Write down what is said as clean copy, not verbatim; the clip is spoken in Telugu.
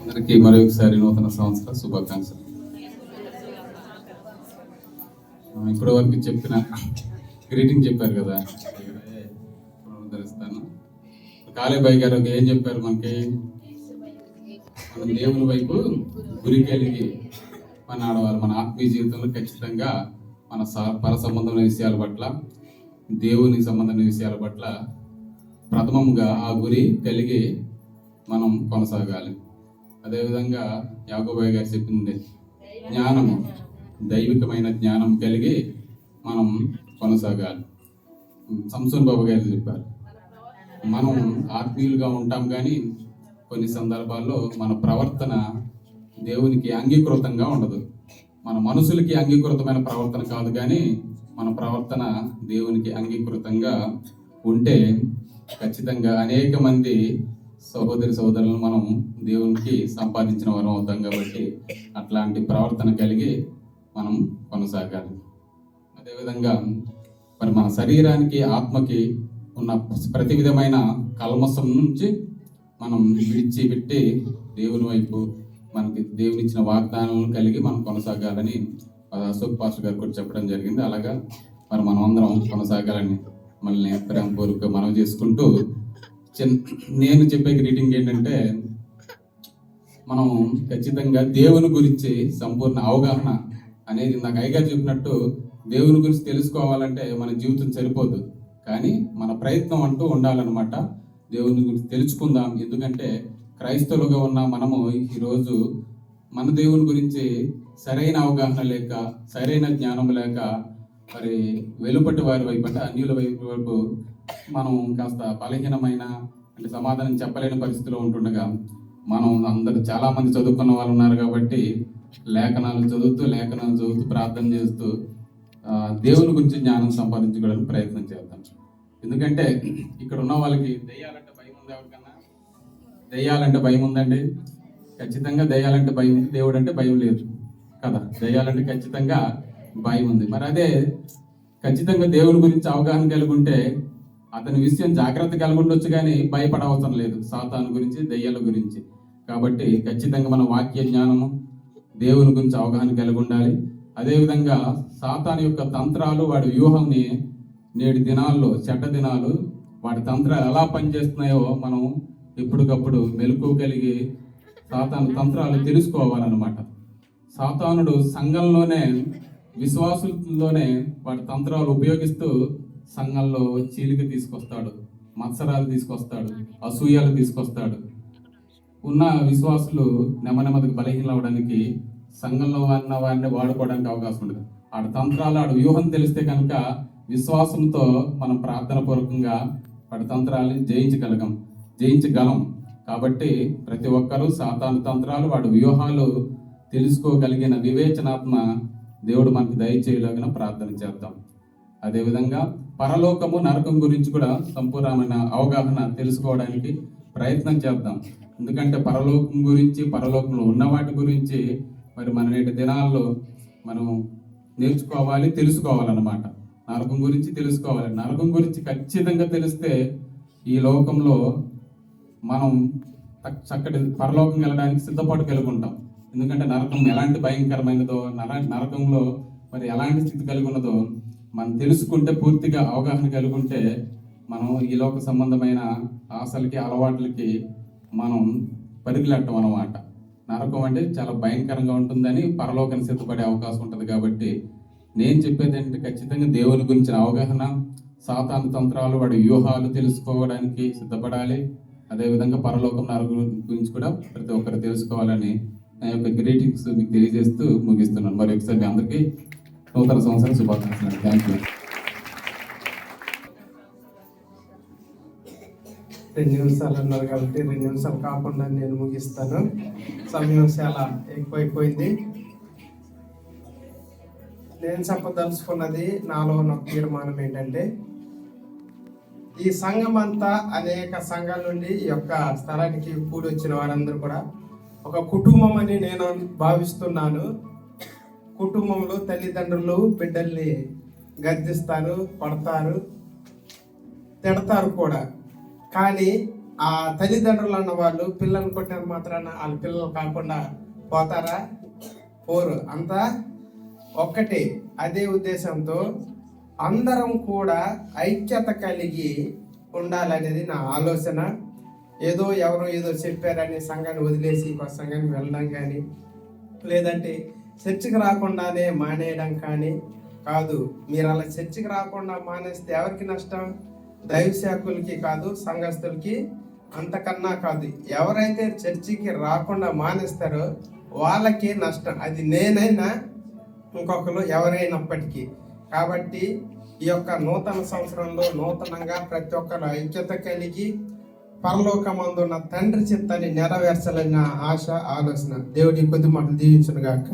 అందరికీ మరొకసారి నూతన సంవత్సర శుభాకాంక్షలు. ఇప్పటి వరకు చెప్పిన గ్రీటింగ్ చెప్పారు కదా, పునరుద్ధరిస్తాను. కాళేబాయి గారు ఏం చెప్పారు మనకి? మన దేవుని వైపు గురి కలిగి మన ఆడవాళ్ళు మన ఆత్మీయ జీవితంలో ఖచ్చితంగా మన పర సంబంధమైన విషయాల పట్ల, దేవుని సంబంధమైన విషయాల పట్ల ప్రథమంగా ఆ గురి కలిగి మనం కొనసాగాలి. అదేవిధంగా యాకోబయ్య గారు చెప్పింది, జ్ఞానము, దైవికమైన జ్ఞానం కలిగి మనం కొనసాగాలి. సంసోన్ బాబు గారు చెప్పారు, మనం ఆత్మీయులుగా ఉంటాం కానీ కొన్ని సందర్భాల్లో మన ప్రవర్తన దేవునికి అంగీకృతంగా ఉండదు. మన మనసులకి అంగీకృతమైన ప్రవర్తన కాదు, కానీ మన ప్రవర్తన దేవునికి అంగీకృతంగా ఉంటే ఖచ్చితంగా అనేక మంది సహోదరులను మనం దేవునికి సంపాదించిన వారం అవుతాం. కాబట్టి అట్లాంటి ప్రవర్తన కలిగి మనం కొనసాగాలి. అదేవిధంగా మరి మన శరీరానికి, ఆత్మకి ఉన్న ప్రతి విధమైన కల్మషం నుంచి మనం విడిచిపెట్టి దేవుని వైపు మనకి దేవునిచ్చిన వాగ్దానాలను కలిగి మనం కొనసాగాలని అశోక్ పాస్టర్ గారు కూడా చెప్పడం జరిగింది. అలాగా మరి మనం అందరం కొనసాగాలని మనల్ని ప్రేమపూర్వక మనం చేసుకుంటూ, నేను చెప్పే గ్రీటింగ్ ఏంటంటే, మనం ఖచ్చితంగా దేవుని గురించి సంపూర్ణ అవగాహన అనేది, నాకు అయ్యగారు చెప్పినట్టు, దేవుని గురించి తెలుసుకోవాలంటే మన జీవితం సరిపోదు, కానీ మన ప్రయత్నం అంటూ ఉండాలన్నమాట. దేవుని గురించి తెలుసుకుందాం. ఎందుకంటే క్రైస్తవులుగా ఉన్న మనము ఈరోజు మన దేవుని గురించి సరైన అవగాహన లేక, సరైన జ్ఞానం లేక, మరి వెలుపటి వారి వైపు అంటే అన్యుల వైపు మనం కాస్త బలహీనమైన, అంటే సమాధానం చెప్పలేని పరిస్థితిలో ఉంటుండగా, మనం అందరూ చాలామంది చదువుకున్న వాళ్ళు ఉన్నారు కాబట్టి లేఖనాలు చదువుతూ ప్రార్థన చేస్తూ దేవుని గురించి జ్ఞానం సంపాదించుకోవడానికి ప్రయత్నం చేద్దాం. ఎందుకంటే ఇక్కడ ఉన్న వాళ్ళకి దెయ్యాలంటే భయం ఉంది. ఎవరికన్నా దెయ్యాలంటే భయం ఉందండి? ఖచ్చితంగా దెయ్యాలంటే భయం ఉంది. దేవుడు అంటే భయం లేదు కదా. దెయ్యాలంటే ఖచ్చితంగా భయం ఉంది. మరి అదే ఖచ్చితంగా దేవుని గురించి అవగాహన కలిగి ఉంటే అతని విషయం జాగ్రత్త కలిగి ఉండొచ్చు, కానీ భయపడవసరం లేదు సాతాను గురించి, దెయ్యాల గురించి. కాబట్టి ఖచ్చితంగా మన వాక్య జ్ఞానము, దేవుని గురించి అవగాహన కలిగి ఉండాలి. అదేవిధంగా సాతాను యొక్క తంత్రాలు, వాడి వ్యూహంని, నేటి దినాల్లో చెడ్డ దినాలు, వాటి తంత్రాలు ఎలా పనిచేస్తున్నాయో మనం ఎప్పటికప్పుడు మెలకువ కలిగి సాతాను తంత్రాలు తెలుసుకోవాలన్నమాట. సాతానుడు సంఘంలోనే, విశ్వాసులలోనే వాటి తంత్రాలు ఉపయోగిస్తూ సంఘంలో చీలిక తీసుకొస్తాడు, మత్సరాలు తీసుకొస్తాడు, అసూయాలు తీసుకొస్తాడు. ఉన్న విశ్వాసులు నెమ్మదికి బలహీనలు అవ్వడానికి, సంఘంలో ఉన్న వారిని వాడుకోవడానికి అవకాశం ఉండదు. ఆడ తంత్రాలు, ఆడ వ్యూహం తెలిస్తే కనుక విశ్వాసంతో మనం ప్రార్థన పూర్వకంగా వాటి తంత్రాలని జయించగలం. కాబట్టి ప్రతి ఒక్కరూ సాతాను తంత్రాలు, వాడి వ్యూహాలు తెలుసుకోగలిగిన వివేచనాత్మ దేవుడు మనకు దయచేయలాగిన ప్రార్థన చేద్దాం. అదేవిధంగా పరలోకము, నరకం గురించి కూడా సంపూర్ణమైన అవగాహన తెలుసుకోవడానికి ప్రయత్నం చేద్దాం. ఎందుకంటే పరలోకం గురించి, పరలోకంలో ఉన్న వాటి గురించి మరి మన నేటి దినాల్లో మనం నేర్చుకోవాలి, తెలుసుకోవాలన్నమాట. నరకం గురించి తెలుసుకోవాలి. నరకం గురించి ఖచ్చితంగా తెలిస్తే ఈ లోకంలో మనం చక్కటి పరలోకం వెళ్ళడానికి సిద్ధపాటు కలిగి ఉంటాం. ఎందుకంటే నరకం ఎలాంటి భయంకరమైనదో, నరకంలో మరి ఎలాంటి స్థితి కలిగి ఉన్నదో మనం తెలుసుకుంటే, పూర్తిగా అవగాహన కలిగి ఉంటే, మనం ఈ లోక సంబంధమైన ఆశలకి, అలవాట్లకి మనం పరిగిలట్టం అన్నమాట. నరకం అంటే చాలా భయంకరంగా ఉంటుందని పరలోకాన్ని సిద్ధపడే అవకాశం ఉంటుంది. కాబట్టి నేను చెప్పేది ఏంటంటే, ఖచ్చితంగా దేవుని గురించిన అవగాహన, సాతాను తంత్రాలు, వాడి వ్యూహాలు తెలుసుకోవడానికి సిద్ధపడాలి. అదేవిధంగా పరలోకం, నరకం గురించి కూడా ప్రతి ఒక్కరు తెలుసుకోవాలని నా యొక్క గ్రీటింగ్స్ మీకు తెలియజేస్తూ ముగిస్తున్నాను. మరి ఒకసారి అందరికీ నూతన సంవత్సర శుభాకాంక్షలు. Thank you. 2 నిమిషాలు అన్నారు కాబట్టి 2 నిమిషాలు కాకుండా నేను ముగిస్తాను. సమయం చాలా ఎక్కువైపోయింది. నేను చెప్పదలుచుకున్నది, నాలో ఉన్న తీర్మానం ఏంటంటే, ఈ సంఘం అంతా అనేక సంఘాల నుండి ఈ యొక్క స్థలానికి కూడి వచ్చిన వారందరూ కూడా ఒక కుటుంబం అని నేను భావిస్తున్నాను. కుటుంబంలో తల్లిదండ్రులు బిడ్డల్ని గద్దిస్తారు, కొడతారు, తిడతారు కూడా. కానీ ఆ తల్లిదండ్రులు అన్న వాళ్ళు పిల్లల్ని కొట్టిన మాత్రాన వాళ్ళ పిల్లలు కాకుండా పోతారా? పోరు. అంతా ఒక్కటే. అదే ఉద్దేశంతో అందరం కూడా ఐక్యత కలిగి ఉండాలనేది నా ఆలోచన. ఏదో ఎవరో ఏదో చెప్పారని సంఘాన్ని వదిలేసి ఇంకో సంఘానికి వెళ్ళడం కానీ, లేదంటే చర్చికి రాకుండానే మానేయడం కానీ కాదు. మీరు అలా చర్చికి రాకుండా మానేస్తే ఎవరికి నష్టం? దైవ సేవకులకి కాదు, సంఘస్థులకి అంతకన్నా కాదు. ఎవరైతే చర్చికి రాకుండా మానేస్తారో వాళ్ళకి నష్టం. అది నేనైనా ఇంకొకరు ఎవరైనప్పటికీ. కాబట్టి ఈ యొక్క నూతన సంవత్సరంలో నూతనంగా ప్రతి ఒక్కరు ఐక్యత కలిగి పరలోకమందున్న తండ్రి చిత్తాన్ని నెరవేర్చాలన్న ఆశ, ఆలోచన. దేవుడి కొద్ది మాటలు దీవించును గాక.